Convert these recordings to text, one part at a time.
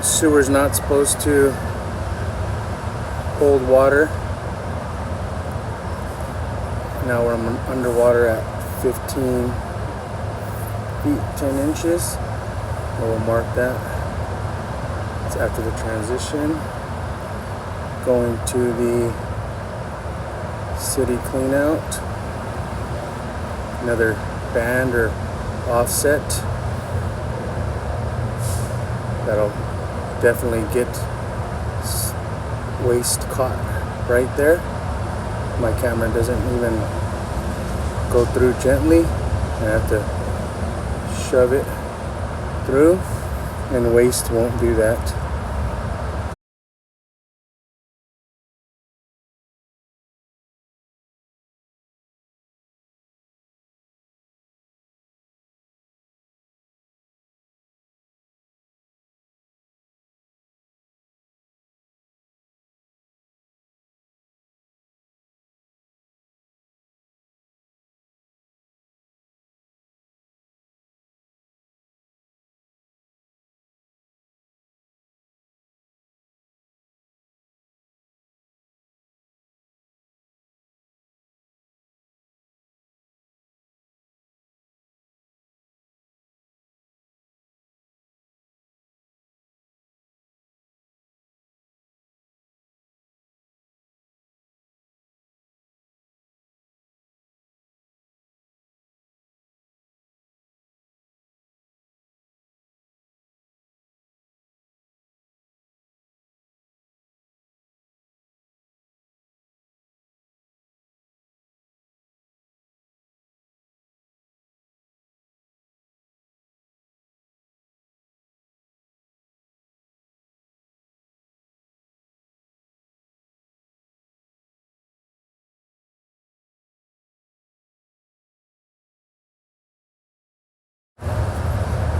sewer's not supposed to hold water. Now we're underwater at 15 feet 10 inches. We'll mark that. It's after the transition. Going to the city cleanout. Another band or offset. That'll definitely get waste caught right there. My camera doesn't even go through gently. I have to shove it through, and waste won't do that.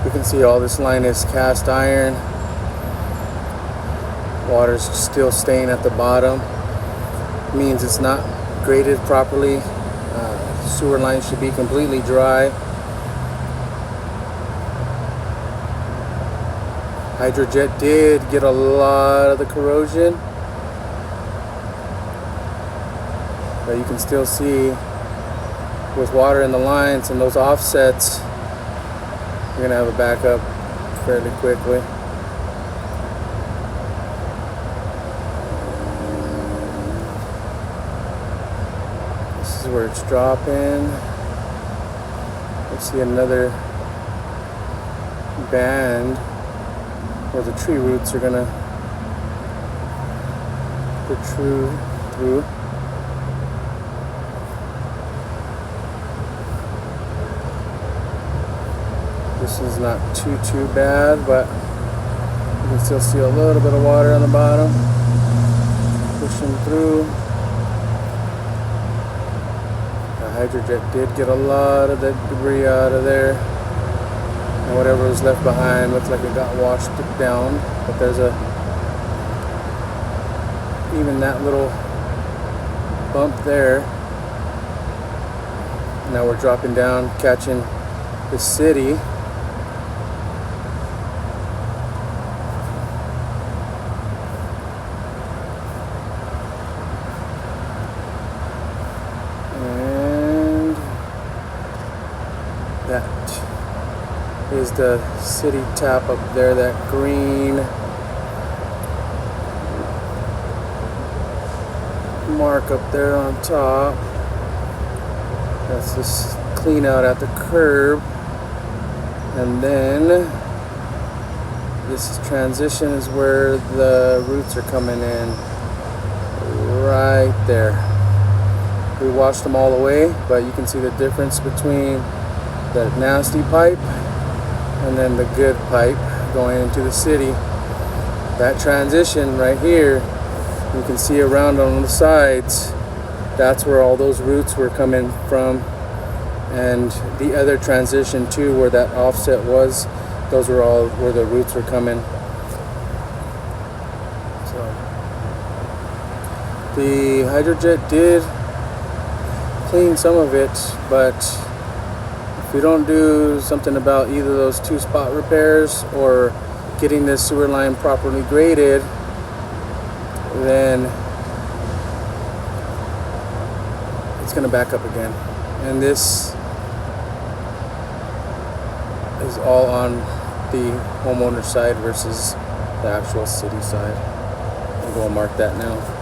You can see all this line is cast iron. Water's still staying at the bottom. Means it's not graded properly. Sewer line should be completely dry. Hydrojet did get a lot of the corrosion, but you can still see with water in the lines and those offsets, you're gonna have a backup fairly quickly. This is where it's dropping. You see another band where the tree roots are gonna protrude through. This is not too bad, but you can still see a little bit of water on the bottom pushing through. The Hydrojet did get a lot of the debris out of there, and whatever was left behind looks like it got washed down. But there's even that little bump there. Now we're dropping down, catching the city. That is the city tap up there, that green mark up there on top. That's this clean out at the curb. And then this transition is where the roots are coming in. Right there. We washed them all away, but you can see the difference between the nasty pipe and then the good pipe going into the city. That transition right here, you can see around on the sides, that's where all those roots were coming from. And the other transition too, where that offset was, those were all where the roots were coming. So the Hydrojet did clean some of it, but if we don't do something about either those two spot repairs or getting this sewer line properly graded, then it's going to back up again. And this is all on the homeowner side versus the actual city side. I'm going to mark that now.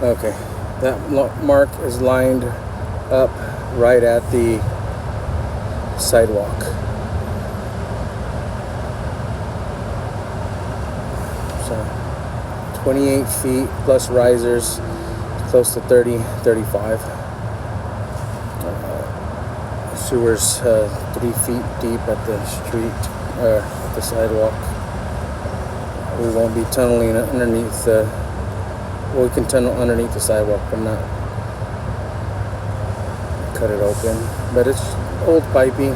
Okay, that mark is lined up right at the sidewalk. So 28 feet plus risers, close to 35. Sewer's 3 feet deep at the street, at the sidewalk. We won't be tunneling underneath we can tunnel underneath the sidewalk, but not cut it open. But it's old piping.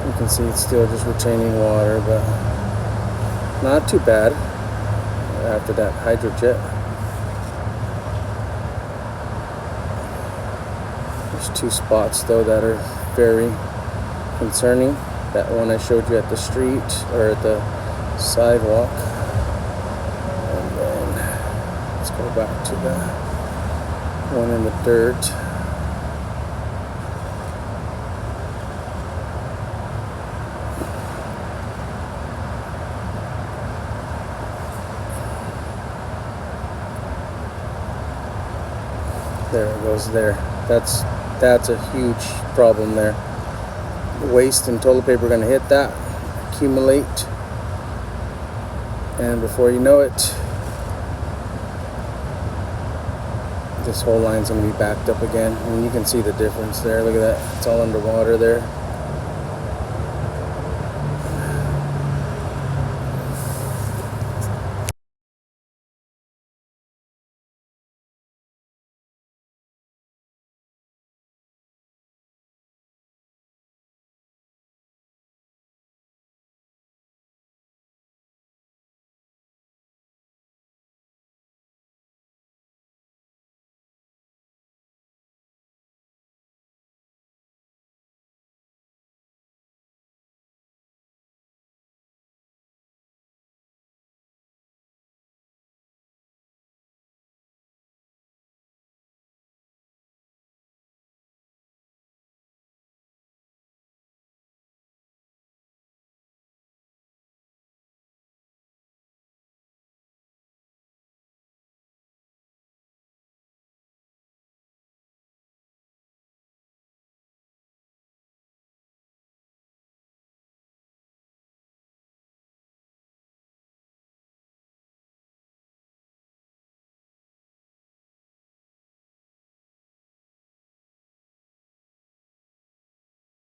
You can see it's still just retaining water, but not too bad after that hydrojet. There's 2 spots though that are very concerning. That one I showed you at the street or at the sidewalk. And then let's go back to the one in the dirt. There it goes there. That's a huge problem there. Waste and toilet paper are going to hit that, accumulate, and before you know it, this whole line's going to be backed up again. And you can see the difference there. Look at that. It's all underwater there.